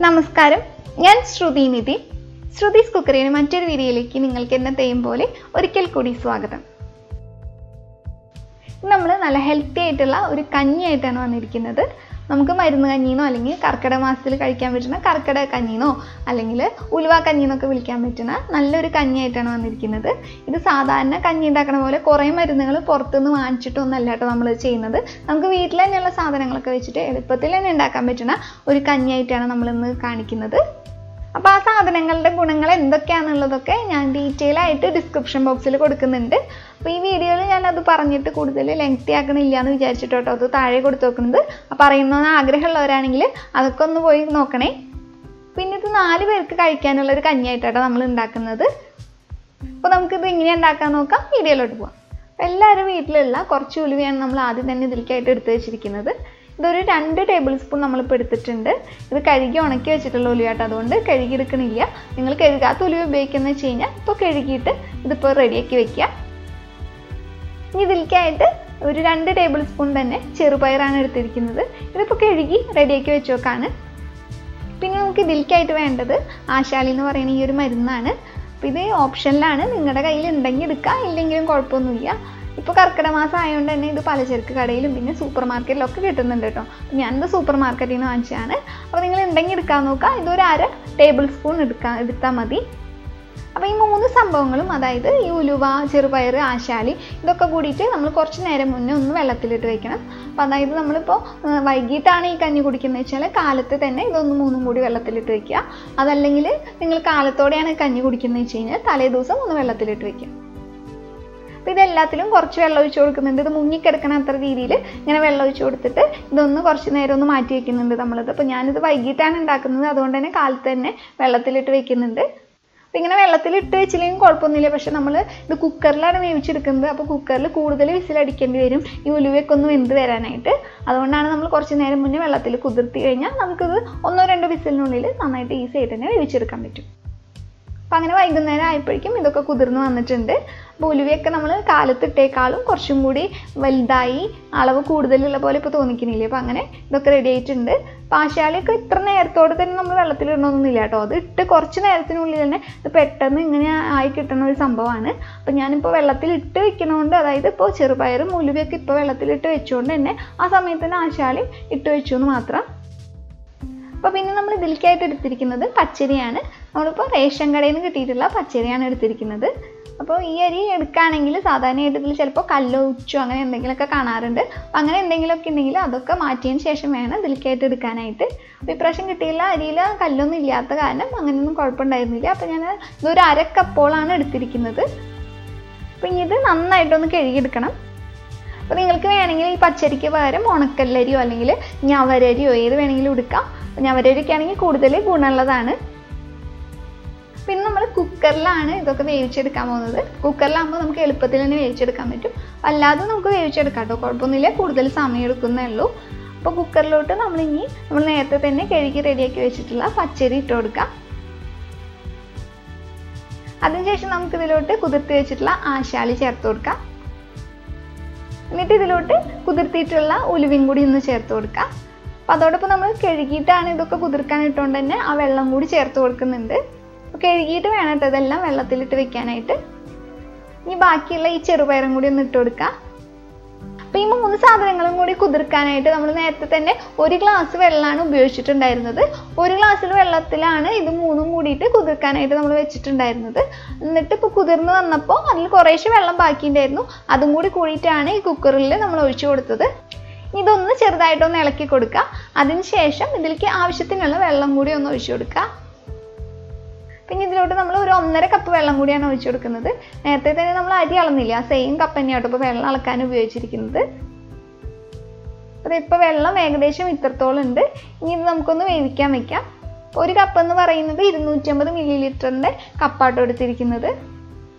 നമസ്കാരം, ഞാൻ ശ്രുതിനിധി. ശ്രുതിസ് കുക്കറിയുടെ മറ്റൊരു വീഡിയോയിലേക്ക് നിങ്ങൾക്ക് എന്നത്തെയും പോലെ ഒരിക്കൽ കൂടി സ്വാഗതം. നമ്മൾ നല്ല ഹെൽത്തി ആയിട്ടുള്ള ഒരു കഞ്ഞിയായിട്ടാണ് വന്നിരിക്കുന്നത്. നമുക്ക് മരുന്ന് കഞ്ഞിന്നോ അല്ലെങ്കിൽ കർക്കിടക മാസത്തിൽ കഴിക്കാൻ പറ്റുന്ന കർക്കിടക കഞ്ഞിന്നോ അല്ലെങ്കിൽ ഉലുവ കഞ്ഞിന്നൊക്കെ വിളിക്കാൻ പറ്റുന്ന നല്ലൊരു കഞ്ഞിയായിട്ടാണ് വന്നിരിക്കുന്നത്. ഇത് സാധാരണ കഞ്ഞി ഉണ്ടാക്കണ പോലെ കുറേ മരുന്നുകൾ പുറത്തുനിന്ന് വാങ്ങിച്ചിട്ടൊന്നല്ല കേട്ടോ നമ്മൾ ചെയ്യുന്നത്. നമുക്ക് വീട്ടിൽ തന്നെയുള്ള സാധനങ്ങളൊക്കെ വെച്ചിട്ട് എളുപ്പത്തിൽ തന്നെ ഉണ്ടാക്കാൻ പറ്റുന്ന ഒരു കഞ്ഞിയായിട്ടാണ് നമ്മളിന്ന് കാണിക്കുന്നത്. അപ്പോൾ ആ സാധനങ്ങളുടെ ഗുണങ്ങൾ എന്തൊക്കെയാണെന്നുള്ളതൊക്കെ ഞാൻ ഡീറ്റെയിൽ ആയിട്ട് ഡിസ്ക്രിപ്ഷൻ ബോക്സിൽ കൊടുക്കുന്നുണ്ട്. അപ്പോൾ ഈ വീഡിയോയിൽ ഞാനത് പറഞ്ഞിട്ട് കൂടുതൽ ലെങ്തി ആക്കണില്ല എന്ന് വിചാരിച്ചിട്ട് കേട്ടോ അത് താഴെ കൊടുത്ത് വെക്കുന്നത്. അപ്പോൾ അറിയുന്ന ആഗ്രഹമുള്ളവരാണെങ്കിൽ അതൊക്കെ ഒന്ന് പോയി നോക്കണേ. പിന്നെ ഇത് 4 പേർക്ക് കഴിക്കാനുള്ളൊരു കഞ്ഞിയായിട്ടാണ് നമ്മൾ ഉണ്ടാക്കുന്നത്. അപ്പോൾ നമുക്കിത് എങ്ങനെ ഉണ്ടാക്കാൻ നോക്കാം, വീഡിയോയിലോട്ട് പോകാം. അപ്പോൾ എല്ലാവരും വീട്ടിലുള്ള കുറച്ച് ഉലുവയാണ് നമ്മൾ ആദ്യം തന്നെ ഇതിലേക്കായിട്ട് എടുത്ത് വെച്ചിരിക്കുന്നത്. ഇതൊരു 2 ടേബിൾ സ്പൂൺ നമ്മളിപ്പോൾ എടുത്തിട്ടുണ്ട്. ഇത് കഴുകി ഉണക്കി വെച്ചിട്ടുള്ള ഉലുവയാട്ടോ, അതുകൊണ്ട് കഴുകി എടുക്കണില്ല. നിങ്ങൾ കഴുകാത്ത ഉലുവ ഉപയോഗിക്കുന്നത് വെച്ച് കഴിഞ്ഞാൽ ഇപ്പോൾ കഴുകിയിട്ട് ഇതിപ്പോൾ റെഡിയാക്കി വെക്കുക. ഇനി ഇതിലേക്കായിട്ട് ഒരു 2 ടേബിൾ സ്പൂൺ തന്നെ ചെറുപയറാണ് എടുത്തിരിക്കുന്നത്. ഇതിപ്പോൾ കഴുകി റെഡിയാക്കി വെച്ചോക്കാണ്. പിന്നെ നമുക്ക് ഇതിലേക്കായിട്ട് വേണ്ടത് ആശാളി എന്ന് പറയുന്ന ഈ ഒരു മരുന്നാണ്. അപ്പോൾ ഇത് ഓപ്ഷനിലാണ്, നിങ്ങളുടെ കയ്യിൽ ഉണ്ടെങ്കിൽ എടുക്കുക, ഇല്ലെങ്കിലും കുഴപ്പമൊന്നുമില്ല. ഇപ്പോൾ കർക്കിടക മാസം ആയതുകൊണ്ട് തന്നെ ഇത് പലചരക്ക് കടയിലും പിന്നെ സൂപ്പർ മാർക്കറ്റിലൊക്കെ കിട്ടുന്നുണ്ട് കേട്ടോ. ഞാനിത് സൂപ്പർ മാർക്കറ്റിൽ നിന്ന് വാങ്ങിച്ചതാണ്. അപ്പോൾ നിങ്ങൾ ഉണ്ടെങ്കിൽ എടുക്കാൻ നോക്കുക. ഇതൊരു 1/2 ടേബിൾ സ്പൂൺ എടുത്താൽ മതി. അപ്പോൾ ഈ 3 സംഭവങ്ങളും, അതായത് ഈ ഉലുവ, ചെറുപയർ, ആശാളി, ഇതൊക്കെ കൂടിയിട്ട് നമ്മൾ കുറച്ച് നേരം മുന്നേ ഒന്ന് വെള്ളത്തിലിട്ട് വെക്കണം. അപ്പോൾ അതായത് നമ്മളിപ്പോൾ വൈകിട്ടാണ് ഈ കഞ്ഞി കുടിക്കുന്നത് വെച്ചാൽ കാലത്ത് തന്നെ ഇതൊന്ന് 3 കൂടി വെള്ളത്തിലിട്ട് വെക്കുക. അതല്ലെങ്കിൽ നിങ്ങൾ കാലത്തോടെയാണ് കഞ്ഞി കുടിക്കുന്നത് വെച്ച് കഴിഞ്ഞാൽ തലേ ദിവസം ഒന്ന് വെള്ളത്തിലിട്ട് വെക്കുക. അപ്പോൾ ഇതെല്ലാത്തിലും കുറച്ച് വെള്ളം ഒഴിച്ച് കൊടുക്കുന്നുണ്ട്. ഇത് മുങ്ങിക്കിടക്കണ അത്ര രീതിയിൽ ഇങ്ങനെ വെള്ളം ഒഴിച്ച് കൊടുത്തിട്ട് ഇതൊന്ന് കുറച്ച് നേരം ഒന്ന് മാറ്റി വെക്കുന്നുണ്ട് നമ്മളത്. അപ്പോൾ ഞാനിത് വൈകിട്ടാണ് ഉണ്ടാക്കുന്നത്, അതുകൊണ്ട് തന്നെ കാലത്ത് തന്നെ വെള്ളത്തിലിട്ട് വെക്കുന്നുണ്ട്. അപ്പോൾ ഇങ്ങനെ വെള്ളത്തിലിട്ട് വെച്ചില്ലെങ്കിൽ കുഴപ്പമൊന്നുമില്ല. പക്ഷേ നമ്മൾ ഇത് കുക്കറിലാണ് വേവിച്ചെടുക്കുന്നത്. അപ്പോൾ കുക്കറിൽ കൂടുതൽ വിസിലടിക്കേണ്ടി വരും ഈ ഉലുവയൊക്കെ ഒന്ന് വെന്ത് വരാനായിട്ട്. അതുകൊണ്ടാണ് നമ്മൾ കുറച്ച് നേരം മുന്നേ വെള്ളത്തിൽ കുതിർത്തി കഴിഞ്ഞാൽ നമുക്കിത് 1-2 വിസിലിനുള്ളിൽ നന്നായിട്ട് ഈസി ആയിട്ട് തന്നെ വേവിച്ചെടുക്കാൻ പറ്റും. അപ്പോൾ അങ്ങനെ വൈകുന്നേരം ആയപ്പോഴേക്കും ഇതൊക്കെ കുതിർന്ന് വന്നിട്ടുണ്ട്. അപ്പോൾ ഉലുവയൊക്കെ നമ്മൾ കാലത്തിട്ടേക്കാളും കുറച്ചും കൂടി വലുതായി അളവ് കൂടുതലുള്ള പോലെ ഇപ്പോൾ തോന്നിക്കുന്നില്ലേ. അപ്പോൾ അങ്ങനെ ഇതൊക്കെ റെഡി ആയിട്ടുണ്ട്. അപ്പോൾ ആശാളിയൊക്കെ ഇത്ര നേരത്തോടെ തന്നെ നമ്മൾ വെള്ളത്തിലിടണമെന്നൊന്നുമില്ല കേട്ടോ. അത് ഇട്ട് കുറച്ച് നേരത്തിനുള്ളിൽ തന്നെ ഇത് പെട്ടെന്ന് ഇങ്ങനെ ആയി കിട്ടുന്ന ഒരു സംഭവമാണ്. അപ്പോൾ ഞാനിപ്പോൾ വെള്ളത്തിലിട്ട് വെക്കുന്നതുകൊണ്ട്, അതായത് ഇപ്പോൾ ചെറുപയറും ഉലുവയൊക്കെ ഇപ്പോൾ വെള്ളത്തിലിട്ട് വെച്ചുകൊണ്ട് തന്നെ ആ സമയത്ത് തന്നെ ആശാളി ഇട്ട് വെച്ചു എന്ന് മാത്രം. അപ്പോൾ പിന്നെ നമ്മൾ ഇതിലേക്കായിട്ട് എടുത്തിരിക്കുന്നത് പച്ചരിയാണ്. നമ്മളിപ്പോൾ റേഷൻ കടയിൽ നിന്ന് കിട്ടിയിട്ടുള്ള പച്ചരിയാണ് എടുത്തിരിക്കുന്നത്. അപ്പോൾ ഈ അരി എടുക്കുകയാണെങ്കിൽ സാധാരണയായിട്ട് ഇതിൽ ചിലപ്പോൾ കല്ലോ ഉച്ചോ അങ്ങനെ എന്തെങ്കിലുമൊക്കെ കാണാറുണ്ട്. അപ്പോൾ അങ്ങനെ എന്തെങ്കിലുമൊക്കെ ഉണ്ടെങ്കിൽ അതൊക്കെ മാറ്റിയതിന് ശേഷം വേണം ഇതിലേക്കായിട്ട് എടുക്കാനായിട്ട്. അപ്പോൾ ഇപ്രാവശ്യം കിട്ടിയില്ല, അരിയിൽ കല്ലൊന്നും ഇല്ലാത്ത കാരണം അങ്ങനെയൊന്നും കുഴപ്പമുണ്ടായിരുന്നില്ല. അപ്പോൾ ഞാൻ ഇതൊരു 1/2 കപ്പോളാണ് എടുത്തിരിക്കുന്നത്. അപ്പോൾ ഇനി ഇത് നന്നായിട്ടൊന്ന് കഴുകിയെടുക്കണം. അപ്പോൾ നിങ്ങൾക്ക് വേണമെങ്കിൽ ഈ പച്ചരിക്ക് പകരം ഉണക്കല്ലരിയോ അല്ലെങ്കിൽ ഞവരരിയോ ഏത് വേണമെങ്കിലും എടുക്കാം. ഞവരരിയൊക്കെ ആണെങ്കിൽ കൂടുതൽ ഗുണമുള്ളതാണ്. പിന്നെ നമ്മൾ കുക്കറിലാണ് ഇതൊക്കെ വേവിച്ചെടുക്കാൻ പോകുന്നത്. കുക്കറിലാകുമ്പോൾ നമുക്ക് എളുപ്പത്തിൽ തന്നെ വേവിച്ചെടുക്കാൻ പറ്റും. അല്ലാതെ നമുക്ക് വേവിച്ചെടുക്കാം കേട്ടോ, കുഴപ്പമൊന്നുമില്ല, കൂടുതൽ സമയം എടുക്കുന്നേ ഉള്ളൂ. അപ്പോൾ കുക്കറിലോട്ട് നമ്മൾ നേരത്തെ തന്നെ കഴുകി റെഡിയാക്കി വെച്ചിട്ടുള്ള പച്ചരി ഇട്ട് കൊടുക്കാം. അതിനുശേഷം നമുക്കിതിലോട്ട് കുതിർത്തി വെച്ചിട്ടുള്ള ആശാളി ചേർത്ത് കൊടുക്കാം. എന്നിട്ട് ഇതിലോട്ട് കുതിർത്തിയിട്ടുള്ള ഉലുവയും കൂടി ഒന്ന് ചേർത്ത് കൊടുക്കാം. അപ്പോൾ അതോടൊപ്പം നമ്മൾ കഴുകിയിട്ടാണ് ഇതൊക്കെ കുതിർക്കാൻ ഇട്ടുകൊണ്ട് തന്നെ ആ വെള്ളം കൂടി ചേർത്ത് കൊടുക്കുന്നുണ്ട്. അപ്പോൾ കഴുകിയിട്ട് വേണം കേട്ടോ ഇതെല്ലാം വെള്ളത്തിലിട്ട് വെക്കാനായിട്ട്. ഇനി ബാക്കിയുള്ള ഈ ചെറുപയറും കൂടി ഒന്ന് ഇട്ട് കൊടുക്കാം. അപ്പോൾ ഈ 3 സാധനങ്ങളും കൂടി കുതിർക്കാനായിട്ട് നമ്മൾ നേരത്തെ തന്നെ 1 ഗ്ലാസ് വെള്ളമാണ് ഉപയോഗിച്ചിട്ടുണ്ടായിരുന്നത്. 1 ഗ്ലാസ്സിൽ വെള്ളത്തിലാണ് ഇത് 3ഉം കൂടിയിട്ട് കുതിർക്കാനായിട്ട് നമ്മൾ വെച്ചിട്ടുണ്ടായിരുന്നത്. എന്നിട്ട് ഇപ്പോൾ കുതിർന്ന് വന്നപ്പോൾ അതിൽ കുറേശ്ശെ വെള്ളം ബാക്കിയുണ്ടായിരുന്നു. അതും കൂടി കൂടിയിട്ടാണ് ഈ കുക്കറിൽ നമ്മൾ ഒഴിച്ചു കൊടുത്തത്. ഇതൊന്ന് ചെറുതായിട്ടൊന്ന് ഇളക്കി കൊടുക്കുക. അതിനുശേഷം ഇതിലേക്ക് ആവശ്യത്തിനുള്ള വെള്ളം കൂടി ഒന്ന് ഒഴിച്ചു കൊടുക്കുക. പിന്നെ ഇതിലോട്ട് നമ്മൾ ഒരു 1.5 കപ്പ് വെള്ളം കൂടിയാണ് ഒഴിച്ചു കൊടുക്കുന്നത്. നേരത്തെ തന്നെ നമ്മൾ അരി അളന്നില്ല, സെയിം കപ്പ് തന്നെയാട്ടോ ഇപ്പോൾ വെള്ളം അളക്കാൻ ഉപയോഗിച്ചിരിക്കുന്നത്. അതിപ്പോൾ വെള്ളം ഏകദേശം ഇത്രത്തോളം ഉണ്ട്. ഇനി ഇത് നമുക്കൊന്ന് വേവിക്കാൻ വെക്കാം. 1 കപ്പ് എന്ന് പറയുന്നത് 250 ml കപ്പാട്ടോ എടുത്തിരിക്കുന്നത്.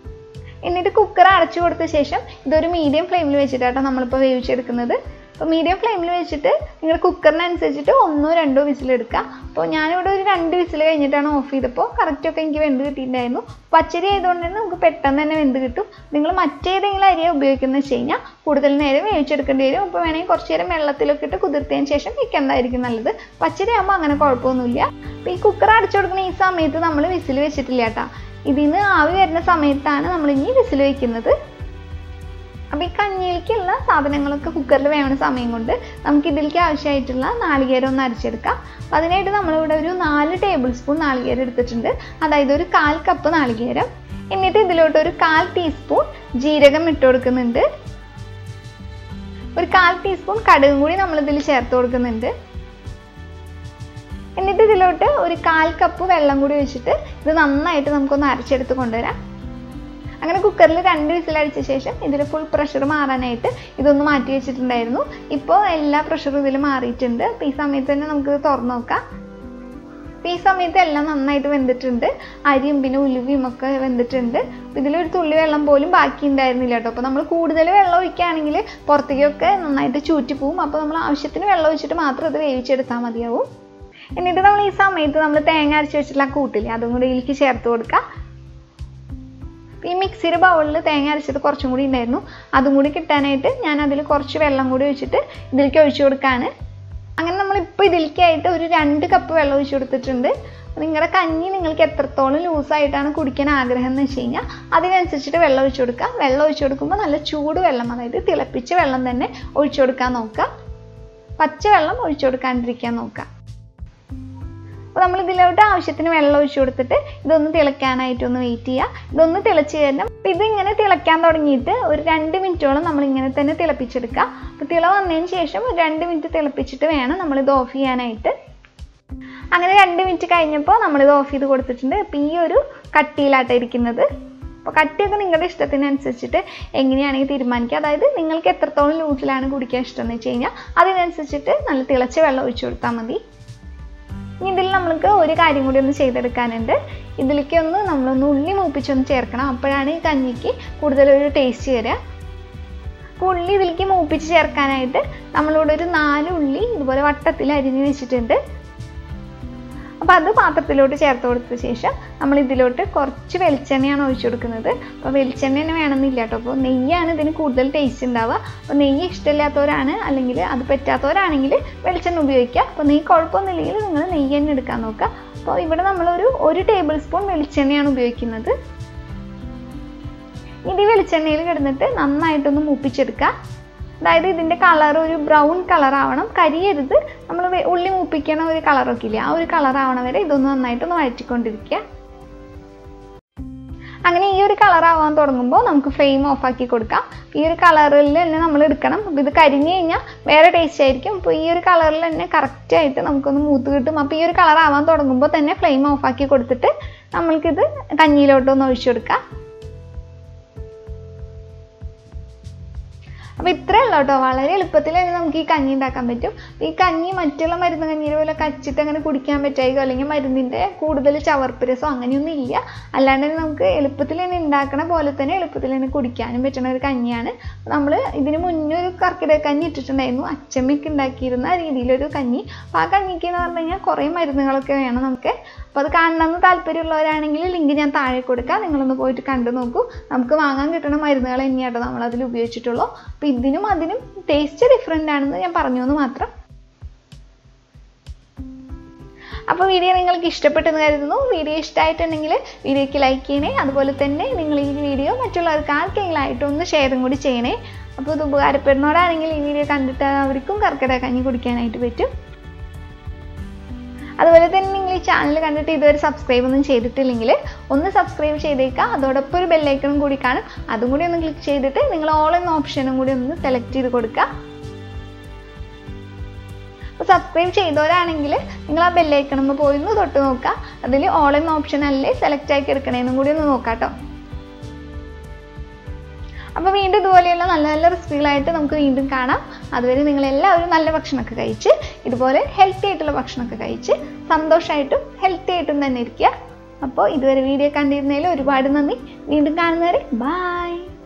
എന്നിട്ട് കുക്കർ അടച്ചു കൊടുത്ത ശേഷം ഇതൊരു മീഡിയം ഫ്ലെയിമിൽ വെച്ചിട്ടാട്ടോ നമ്മളിപ്പോൾ വേവിച്ചെടുക്കുന്നത്. അപ്പോൾ മീഡിയം ഫ്ലെയിമിൽ വെച്ചിട്ട് നിങ്ങളുടെ കുക്കറിനനുസരിച്ചിട്ട് 1-2 വിസിലെടുക്കുക. അപ്പോൾ ഞാനിവിടെ ഒരു 2 വിസിൽ കഴിഞ്ഞിട്ടാണ് ഓഫ് ചെയ്തപ്പോൾ കറക്റ്റൊക്കെ എനിക്ക് വെന്ത് കിട്ടിയിട്ടുണ്ടായിരുന്നു. പച്ചരി ആയതുകൊണ്ട് തന്നെ നമുക്ക് പെട്ടെന്ന് തന്നെ വെന്ത് കിട്ടും. നിങ്ങൾ മറ്റേതെങ്കിലും അരിയാണ് ഉപയോഗിക്കുന്നത് വെച്ച് കഴിഞ്ഞാൽ കൂടുതൽ നേരം വേവിച്ചെടുക്കേണ്ടി വരും. അപ്പോൾ വേണമെങ്കിൽ കുറച്ച് നേരം വെള്ളത്തിലൊക്കെ ഇട്ട് കുതിർത്തതിന് ശേഷം വെക്കുന്നതായിരിക്കും നല്ലത്. പച്ചരി ആകുമ്പോൾ അങ്ങനെ കുഴപ്പമൊന്നുമില്ല. അപ്പോൾ ഈ കുക്കർ അടച്ചു കൊടുക്കുന്ന ഈ സമയത്ത് നമ്മൾ വിസിൽ വെച്ചിട്ടില്ല കേട്ടോ. ഇതിൽ നിന്ന് ആവി വരുന്ന സമയത്താണ് നമ്മൾ ഇനി വിസിൽ വയ്ക്കുന്നത്. അപ്പോൾ ഈ കഞ്ഞിയിലേക്കുള്ള സാധനങ്ങളൊക്കെ കുക്കറിൽ വേണ സമയം കൊണ്ട് നമുക്ക് ഇതിലേക്ക് ആവശ്യമായിട്ടുള്ള നാളികേരം ഒന്ന് അരച്ചെടുക്കാം. അപ്പോൾ അതിനായിട്ട് നമ്മളിവിടെ ഒരു 4 ടേബിൾ സ്പൂൺ നാളികേരം എടുത്തിട്ടുണ്ട്. അതായത് ഒരു 1/4 കപ്പ് നാളികേരം. എന്നിട്ട് ഇതിലോട്ട് ഒരു 1/4 ടീസ്പൂൺ ജീരകം ഇട്ട് കൊടുക്കുന്നുണ്ട്. ഒരു 1/4 ടീസ്പൂൺ കടുകും കൂടി നമ്മളിതിൽ ചേർത്ത് കൊടുക്കുന്നുണ്ട്. എന്നിട്ട് ഇതിലോട്ട് ഒരു 1/4 കപ്പ് വെള്ളം കൂടി ഒഴിച്ചിട്ട് ഇത് നന്നായിട്ട് നമുക്കൊന്ന് അരച്ചെടുത്ത് കൊണ്ടുവരാം. അങ്ങനെ കുക്കറിൽ 2 വിസിലടിച്ച ശേഷം ഇതിൽ ഫുൾ പ്രഷർ മാറാനായിട്ട് ഇതൊന്ന് മാറ്റി വെച്ചിട്ടുണ്ടായിരുന്നു. ഇപ്പോൾ എല്ലാ പ്രഷറും ഇതിൽ മാറിയിട്ടുണ്ട്. അപ്പോൾ ഈ സമയത്ത് തന്നെ നമുക്കിത് തുറന്ന് നോക്കാം. അപ്പോൾ ഈ സമയത്ത് എല്ലാം നന്നായിട്ട് വെന്തിട്ടുണ്ട്. അരിയും പിന്നെ ഉലുവയും ഒക്കെ വെന്തിട്ടുണ്ട്. ഇതിലൊരു തുള്ളി വെള്ളം പോലും ബാക്കി ഉണ്ടായിരുന്നില്ല കേട്ടോ. അപ്പോൾ നമ്മൾ കൂടുതൽ വെള്ളം ഒഴിക്കുകയാണെങ്കിൽ പുറത്തേക്കൊക്കെ നന്നായിട്ട് ചൂറ്റി പോവും. അപ്പോൾ നമ്മൾ ആവശ്യത്തിന് വെള്ളം ഒഴിച്ചിട്ട് മാത്രം ഇത് വേവിച്ചെടുത്താൽ മതിയാവും. എന്നിട്ട് നമ്മൾ ഈ സമയത്ത് നമ്മൾ തേങ്ങ അരച്ച് വെച്ചിട്ടുള്ള കൂട്ടില്ലേ, അതും കൂടി ഇതിലേക്ക് ചേർത്ത് കൊടുക്കുക. ഈ മിക്സിയുടെ ബൗളിൽ തേങ്ങ അരച്ചത് കുറച്ചും കൂടി ഉണ്ടായിരുന്നു. അതും കൂടി കിട്ടാനായിട്ട് ഞാൻ അതിൽ കുറച്ച് വെള്ളം കൂടി ഒഴിച്ചിട്ട് ഇതിലേക്ക് ഒഴിച്ചു കൊടുക്കുകയാണ്. അങ്ങനെ നമ്മളിപ്പോൾ ഇതിലേക്കായിട്ട് ഒരു 2 കപ്പ് വെള്ളം ഒഴിച്ചു കൊടുത്തിട്ടുണ്ട്. നിങ്ങളുടെ കഞ്ഞി നിങ്ങൾക്ക് എത്രത്തോളം ലൂസായിട്ടാണ് കുടിക്കാൻ ആഗ്രഹം എന്ന് വെച്ച് കഴിഞ്ഞാൽ അതിനനുസരിച്ചിട്ട് വെള്ളം ഒഴിച്ചു കൊടുക്കുക. വെള്ളം ഒഴിച്ചു കൊടുക്കുമ്പോൾ നല്ല ചൂട് വെള്ളം, അതായത് തിളപ്പിച്ച വെള്ളം തന്നെ ഒഴിച്ചു കൊടുക്കാൻ നോക്കുക. പച്ചവെള്ളം ഒഴിച്ചു കൊടുക്കാണ്ടിരിക്കാൻ നോക്കുക. അപ്പോൾ നമ്മൾ ഇതിലോട്ട് ആവശ്യത്തിന് വെള്ളം ഒഴിച്ചു കൊടുത്തിട്ട് ഇതൊന്ന് തിളയ്ക്കാനായിട്ടൊന്ന് വെയിറ്റ് ചെയ്യുക. ഇതൊന്ന് തിളച്ച് കഴിഞ്ഞാൽ ഇതിങ്ങനെ തിളയ്ക്കാൻ തുടങ്ങിയിട്ട് ഒരു 2 മിനിറ്റോളം നമ്മളിങ്ങനെ തന്നെ തിളപ്പിച്ചെടുക്കുക. അപ്പോൾ തിള വന്നതിന് ശേഷം ഒരു 2 മിനിറ്റ് തിളപ്പിച്ചിട്ട് വേണം നമ്മളിത് ഓഫ് ചെയ്യാനായിട്ട്. അങ്ങനെ 2 മിനിറ്റ് കഴിഞ്ഞപ്പോൾ നമ്മളിത് ഓഫ് ചെയ്ത് കൊടുത്തിട്ടുണ്ട്. അപ്പോൾ ഈ ഒരു കട്ടിയിലായിട്ട് ഇരിക്കുന്നത്. അപ്പോൾ കട്ടിയൊക്കെ നിങ്ങളുടെ ഇഷ്ടത്തിനനുസരിച്ചിട്ട് എങ്ങനെയാണെങ്കിൽ തീരുമാനിക്കുക. അതായത് നിങ്ങൾക്ക് എത്രത്തോളം ലൂസിലാണ് കുടിക്കാൻ ഇഷ്ടം എന്ന് വെച്ച് കഴിഞ്ഞാൽ അതിനനുസരിച്ചിട്ട് നല്ല തിളച്ച വെള്ളം ഒഴിച്ചു കൊടുത്താൽ മതി. ഇനി ഇതിൽ നമ്മൾക്ക് ഒരു കാര്യം കൂടി ഒന്ന് ചെയ്തെടുക്കാനുണ്ട്. ഇതിലേക്ക് നമ്മളൊന്ന് ഉള്ളി മൂപ്പിച്ചൊന്ന് ചേർക്കണം. അപ്പോഴാണ് ഈ കഞ്ഞിക്ക് കൂടുതലൊരു ടേസ്റ്റ് വരിക. അപ്പോൾ ഉള്ളി ഇതിലേക്ക് മൂപ്പിച്ച് ചേർക്കാനായിട്ട് നമ്മളിവിടെ ഒരു 4 ഉള്ളി ഇതുപോലെ വട്ടത്തിൽ അരിഞ്ഞ് വെച്ചിട്ടുണ്ട്. അപ്പോൾ അത് പാത്രത്തിലോട്ട് ചേർത്ത് കൊടുത്ത ശേഷം നമ്മൾ ഇതിലോട്ട് കുറച്ച് വെളിച്ചെണ്ണയാണ് ഒഴിച്ചു കൊടുക്കുന്നത്. അപ്പോൾ വെളിച്ചെണ്ണ തന്നെ വേണമെന്നില്ല കേട്ടോ. അപ്പോൾ നെയ്യാണ് ഇതിന് കൂടുതൽ ടേസ്റ്റ് ഉണ്ടാവുക. അപ്പോൾ നെയ്യ് ഇഷ്ടമില്ലാത്തവരാണ് അല്ലെങ്കിൽ അത് പറ്റാത്തവരാണെങ്കിൽ വെളിച്ചെണ്ണ ഉപയോഗിക്കുക. അപ്പോൾ നെയ്യ് കുഴപ്പമൊന്നുമില്ലെങ്കിൽ നിങ്ങൾ നെയ്യ് തന്നെ എടുക്കാൻ നോക്കുക. അപ്പോൾ ഇവിടെ നമ്മളൊരു 1 ടേബിൾ സ്പൂൺ വെളിച്ചെണ്ണയാണ് ഉപയോഗിക്കുന്നത്. ഇത് വെളിച്ചെണ്ണയിൽ കിടന്നിട്ട് നന്നായിട്ടൊന്ന് മൂപ്പിച്ചെടുക്കുക. അതായത് ഇതിൻ്റെ കളർ ഒരു ബ്രൗൺ കളർ ആവണം, കരിയരുത്. നമ്മൾ ഉള്ളി മൂപ്പിക്കണ ഒരു കളറൊക്കെ ഇല്ല, ആ ഒരു കളർ ആവണ വരെ ഇതൊന്ന് നന്നായിട്ടൊന്ന് വഴറ്റിക്കൊണ്ടിരിക്കുക. അങ്ങനെ ഈ ഒരു കളർ ആവാൻ തുടങ്ങുമ്പോൾ നമുക്ക് ഫ്ലെയിം ഓഫാക്കി കൊടുക്കാം. ഈ ഒരു കളറിൽ തന്നെ നമ്മൾ എടുക്കണം. അപ്പോൾ ഇത് കരിഞ്ഞു കഴിഞ്ഞാൽ വേറെ ടേസ്റ്റ് ആയിരിക്കും. അപ്പോൾ ഈ ഒരു കളറിൽ തന്നെ കറക്റ്റായിട്ട് നമുക്കൊന്ന് മൂത്ത് കിട്ടും. അപ്പോൾ ഈ ഒരു കളർ ആവാൻ തുടങ്ങുമ്പോൾ തന്നെ ഫ്ലെയിം ഓഫാക്കി കൊടുത്തിട്ട് നമ്മൾക്കിത് കഞ്ഞിയിലോട്ടൊന്ന് ഒഴിച്ചു കൊടുക്കാം. അപ്പോൾ ഇത്രയേ ഉള്ളൂ കേട്ടോ. വളരെ എളുപ്പത്തിൽ തന്നെ നമുക്ക് ഈ കഞ്ഞി ഉണ്ടാക്കാൻ പറ്റും. ഈ കഞ്ഞി മറ്റുള്ള മരുന്ന് കഞ്ഞിയുടെ പോലെ കച്ചിട്ട് അങ്ങനെ കുടിക്കാൻ പറ്റായിരിക്കും, അല്ലെങ്കിൽ മരുന്നിൻ്റെ കൂടുതൽ ചവർപ്പ് രസം അങ്ങനെയൊന്നും ഇല്ല. അല്ലാണ്ട് തന്നെ നമുക്ക് എളുപ്പത്തിൽ തന്നെ ഉണ്ടാക്കണ പോലെ തന്നെ എളുപ്പത്തിൽ തന്നെ കുടിക്കാനും പറ്റുന്ന ഒരു കഞ്ഞിയാണ്. നമ്മൾ ഇതിന് മുന്നേ ഒരു കർക്കിടക കഞ്ഞി ഇട്ടിട്ടുണ്ടായിരുന്നു, അച്ചമ്മയ്ക്ക് ഉണ്ടാക്കിയിരുന്ന രീതിയിലൊരു കഞ്ഞി. അപ്പോൾ ആ കഞ്ഞിക്ക് എന്ന് പറഞ്ഞു കഴിഞ്ഞാൽ കുറേ മരുന്നുകളൊക്കെ വേണം നമുക്ക്. അപ്പോൾ അത് കാണണമെന്ന് താല്പര്യമുള്ളവരാണെങ്കിൽ ലിങ്ക് ഞാൻ താഴെ കൊടുക്കാം, നിങ്ങളൊന്ന് പോയിട്ട് കണ്ടു നോക്കൂ. നമുക്ക് വാങ്ങാൻ കിട്ടുന്ന മരുന്നുകൾ തന്നെയാട്ടോ നമ്മളതിൽ ഉപയോഗിച്ചിട്ടുള്ളൂ. അപ്പോൾ ഇതിനും അതിനും ടേസ്റ്റ് ഡിഫറെൻ്റ് ആണെന്ന് ഞാൻ പറഞ്ഞു എന്ന് മാത്രം. അപ്പോൾ വീഡിയോ നിങ്ങൾക്ക് ഇഷ്ടപ്പെട്ടെന്ന് കരുതുന്നു. വീഡിയോ ഇഷ്ടമായിട്ടുണ്ടെങ്കിൽ വീഡിയോയ്ക്ക് ലൈക്ക് ചെയ്യണേ. അതുപോലെ തന്നെ നിങ്ങൾ ഈ വീഡിയോ മറ്റുള്ളവർക്ക് ആർക്കെങ്കിലും ആയിട്ടൊന്ന് ഷെയറും കൂടി ചെയ്യണേ. അപ്പോൾ ഇത് ഉപകാരപ്പെടുന്നവരാണെങ്കിൽ ഈ വീഡിയോ കണ്ടിട്ട് അവർക്കും കർക്കിടക കഞ്ഞി കുടിക്കാനായിട്ട് പറ്റും. അതുപോലെ തന്നെ നിങ്ങൾ ഈ ചാനൽ കണ്ടിട്ട് ഇതുവരെ സബ്സ്ക്രൈബ് ഒന്നും ചെയ്തിട്ടില്ലെങ്കിൽ ഒന്ന് സബ്സ്ക്രൈബ് ചെയ്തേക്കുക. അതോടൊപ്പം ഒരു ബെല്ലൈക്കണും കൂടി കാണും, അതും കൂടി ഒന്ന് ക്ലിക്ക് ചെയ്തിട്ട് നിങ്ങൾ ഓൾ എന്ന ഓപ്ഷനും കൂടി ഒന്ന് സെലക്ട് ചെയ്ത് കൊടുക്കുക. അപ്പോൾ സബ്സ്ക്രൈബ് ചെയ്തവരാണെങ്കിൽ നിങ്ങൾ ആ ബെല്ലൈക്കണുമ്പോൾ പോയി ഒന്ന് തൊട്ട് നോക്കുക. അതിൽ ഓൾ എന്ന ഓപ്ഷൻ അല്ലേ സെലക്ട് ആക്കി എടുക്കണേന്നും കൂടി ഒന്ന് നോക്കാം കേട്ടോ. അപ്പോൾ വീണ്ടും ഇതുപോലെയുള്ള നല്ല നല്ല റെസിപ്പികളായിട്ട് നമുക്ക് വീണ്ടും കാണാം. അതുവരെ നിങ്ങളെല്ലാവരും നല്ല ഭക്ഷണമൊക്കെ കഴിച്ച് ഇതുപോലെ ഹെൽത്തി ആയിട്ടുള്ള ഭക്ഷണമൊക്കെ കഴിച്ച് സന്തോഷമായിട്ടും ഹെൽത്തി ആയിട്ടും തന്നെ ഇരിക്കുക. അപ്പോൾ ഇതുവരെ വീഡിയോ കണ്ടിരുന്നതിൽ ഒരുപാട് നന്ദി. വീണ്ടും കാണുന്നവരെ ബൈ.